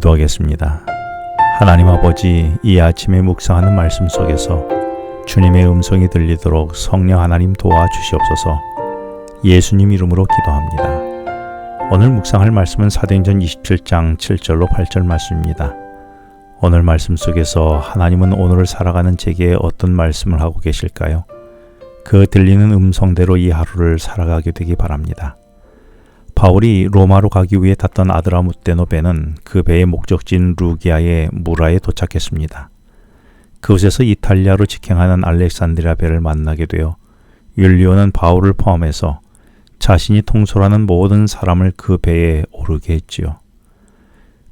기도하겠습니다. 하나님 아버지, 이 아침에 묵상하는 말씀 속에서 주님의 음성이 들리도록 성령 하나님 도와주시옵소서. 예수님 이름으로 기도합니다. 오늘 묵상할 말씀은 사도행전 27장 7절로 8절 말씀입니다. 오늘 말씀 속에서 하나님은 오늘을 살아가는 제게 어떤 말씀을 하고 계실까요? 그 들리는 음성대로 이 하루를 살아가게 되기 바랍니다. 바울이 로마로 가기 위해 탔던 아드라무테노 배는 그 배의 목적지인 루기아의 무라에 도착했습니다. 그곳에서 이탈리아로 직행하는 알렉산드리아 배를 만나게 되어 율리오는 바울을 포함해서 자신이 통솔하는 모든 사람을 그 배에 오르게 했지요.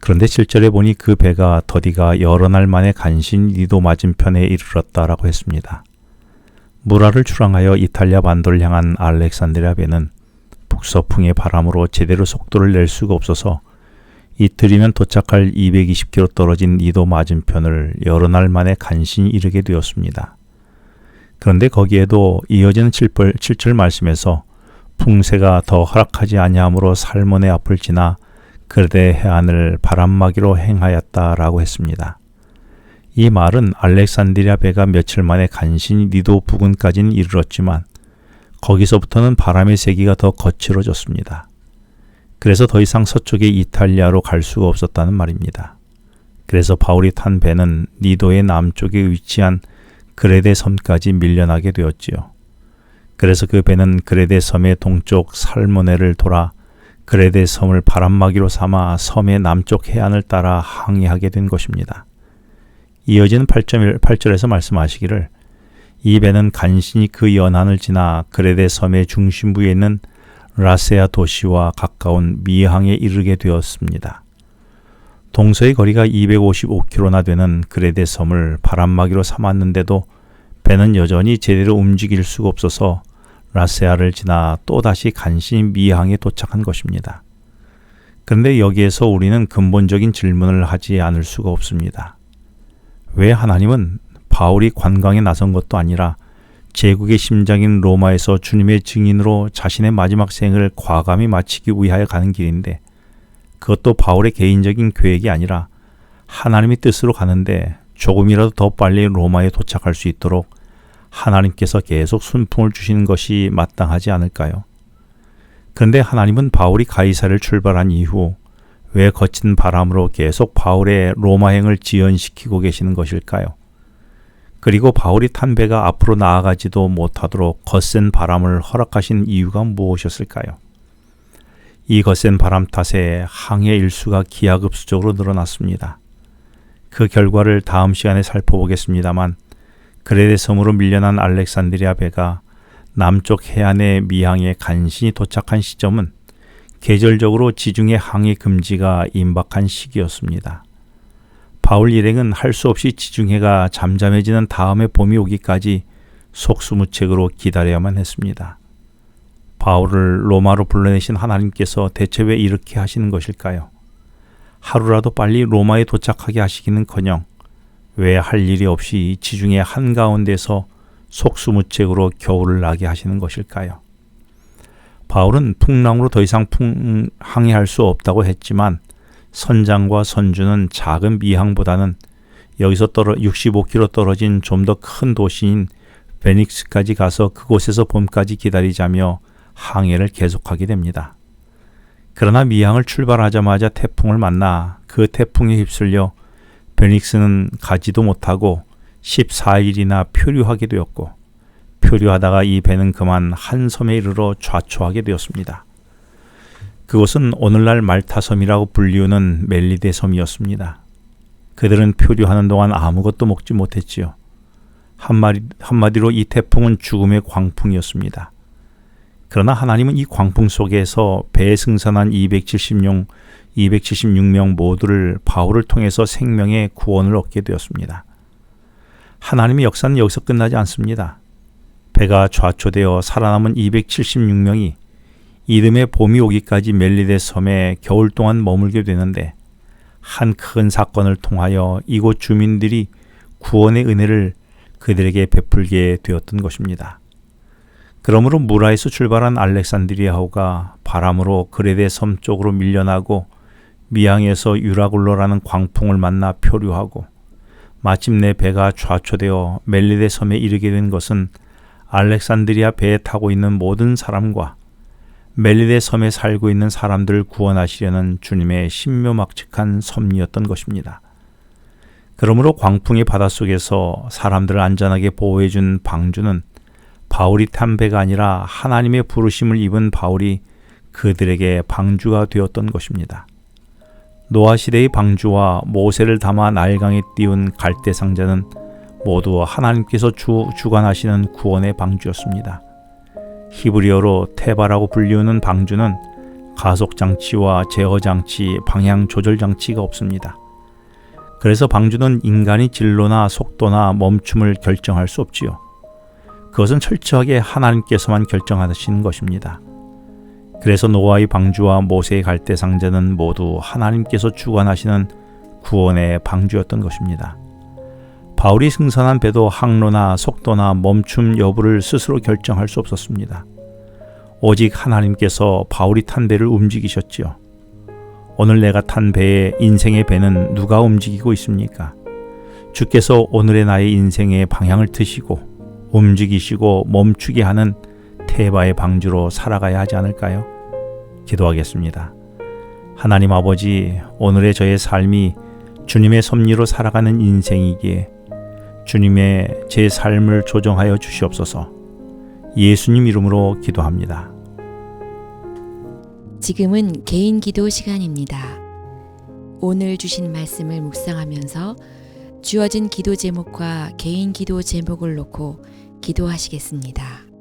그런데 7절에 보니 그 배가 더디가 여러 날 만에 간신히 니도 맞은편에 이르렀다라고 했습니다. 무라를 출항하여 이탈리아 반도를 향한 알렉산드리아 배는 북서풍의 바람으로 제대로 속도를 낼 수가 없어서 이틀이면 도착할 220km 떨어진 니도 맞은편을 여러 날 만에 간신히 이르게 되었습니다. 그런데 거기에도 이어지는 7절 말씀에서 풍세가 더 허락하지 아니하므로 살몬의 앞을 지나 그레데 해안을 바람막이로 행하였다라고 했습니다. 이 말은 알렉산드리아 배가 며칠 만에 간신히 니도 부근까지는 이르렀지만 거기서부터는 바람의 세기가 더 거칠어졌습니다. 그래서 더 이상 서쪽의 이탈리아로 갈 수가 없었다는 말입니다. 그래서 바울이 탄 배는 니도의 남쪽에 위치한 그레데 섬까지 밀려나게 되었지요. 그래서 그 배는 그레데 섬의 동쪽 살모네를 돌아 그레데 섬을 바람막이로 삼아 섬의 남쪽 해안을 따라 항해하게 된 것입니다. 이어지는 8절에서 말씀하시기를 이 배는 간신히 그 연안을 지나 그레데 섬의 중심부에 있는 라세아 도시와 가까운 미항에 이르게 되었습니다. 동서의 거리가 255km나 되는 그레데 섬을 바람막이로 삼았는데도 배는 여전히 제대로 움직일 수가 없어서 라세아를 지나 또다시 간신히 미항에 도착한 것입니다. 그런데 여기에서 우리는 근본적인 질문을 하지 않을 수가 없습니다. 왜 하나님은 바울이 관광에 나선 것도 아니라 제국의 심장인 로마에서 주님의 증인으로 자신의 마지막 생을 과감히 마치기 위하여 가는 길인데 그것도 바울의 개인적인 계획이 아니라 하나님의 뜻으로 가는데 조금이라도 더 빨리 로마에 도착할 수 있도록 하나님께서 계속 순풍을 주시는 것이 마땅하지 않을까요? 그런데 하나님은 바울이 가이사를 출발한 이후 왜 거친 바람으로 계속 바울의 로마행을 지연시키고 계시는 것일까요? 그리고 바울이 탄 배가 앞으로 나아가지도 못하도록 거센 바람을 허락하신 이유가 무엇이었을까요? 이 거센 바람 탓에 항해 일수가 기하급수적으로 늘어났습니다. 그 결과를 다음 시간에 살펴보겠습니다만 그레데 섬으로 밀려난 알렉산드리아 배가 남쪽 해안의 미항에 간신히 도착한 시점은 계절적으로 지중해 항해 금지가 임박한 시기였습니다. 바울 일행은 할 수 없이 지중해가 잠잠해지는 다음에 봄이 오기까지 속수무책으로 기다려야만 했습니다. 바울을 로마로 불러내신 하나님께서 대체 왜 이렇게 하시는 것일까요? 하루라도 빨리 로마에 도착하게 하시기는커녕 왜 할 일이 없이 지중해 한가운데서 속수무책으로 겨울을 나게 하시는 것일까요? 바울은 풍랑으로 더 이상 항해할 수 없다고 했지만 선장과 선주는 작은 미항보다는 여기서 65km 떨어진 좀 더 큰 도시인 베닉스까지 가서 그곳에서 봄까지 기다리자며 항해를 계속하게 됩니다. 그러나 미항을 출발하자마자 태풍을 만나 그 태풍에 휩쓸려 베닉스는 가지도 못하고 14일이나 표류하게 되었고 표류하다가 이 배는 그만 한 섬에 이르러 좌초하게 되었습니다. 그곳은 오늘날 말타섬이라고 불리우는 멜리데 섬이었습니다. 그들은 표류하는 동안 아무것도 먹지 못했지요. 한마디로 이 태풍은 죽음의 광풍이었습니다. 그러나 하나님은 이 광풍 속에서 배에 승선한 276명 모두를 바울을 통해서 생명의 구원을 얻게 되었습니다. 하나님의 역사는 여기서 끝나지 않습니다. 배가 좌초되어 살아남은 276명이 이듬해 봄이 오기까지 멜리데 섬에 겨울 동안 머물게 되는데 한 큰 사건을 통하여 이곳 주민들이 구원의 은혜를 그들에게 베풀게 되었던 것입니다. 그러므로 무라에서 출발한 알렉산드리아호가 바람으로 그레데 섬 쪽으로 밀려나고 미항에서 유라굴로라는 광풍을 만나 표류하고 마침내 배가 좌초되어 멜리데 섬에 이르게 된 것은 알렉산드리아 배에 타고 있는 모든 사람과 멜리데 섬에 살고 있는 사람들을 구원하시려는 주님의 신묘막측한 섭리였던 것입니다. 그러므로 광풍의 바닷속에서 사람들을 안전하게 보호해준 방주는 바울이 탄 배가 아니라 하나님의 부르심을 입은 바울이 그들에게 방주가 되었던 것입니다. 노아 시대의 방주와 모세를 담아 나일강에 띄운 갈대 상자는 모두 하나님께서 주관하시는 구원의 방주였습니다. 히브리어로 테바라고 불리우는 방주는 가속장치와 제어장치, 방향 조절장치가 없습니다. 그래서 방주는 인간이 진로나 속도나 멈춤을 결정할 수 없지요. 그것은 철저하게 하나님께서만 결정하시는 것입니다. 그래서 노아의 방주와 모세의 갈대 상자는 모두 하나님께서 주관하시는 구원의 방주였던 것입니다. 바울이 승선한 배도 항로나 속도나 멈춤 여부를 스스로 결정할 수 없었습니다. 오직 하나님께서 바울이 탄 배를 움직이셨지요. 오늘 내가 탄 배의 인생의 배는 누가 움직이고 있습니까? 주께서 오늘의 나의 인생의 방향을 트시고 움직이시고 멈추게 하는 테바의 방주로 살아가야 하지 않을까요? 기도하겠습니다. 하나님 아버지, 오늘의 저의 삶이 주님의 섭리로 살아가는 인생이기에 주님의 제 삶을 조정하여 주시옵소서. 예수님 이름으로 기도합니다. 지금은 개인 기도 시간입니다. 오늘 주신 말씀을 묵상하면서 주어진 기도 제목과 개인 기도 제목을 놓고 기도하시겠습니다.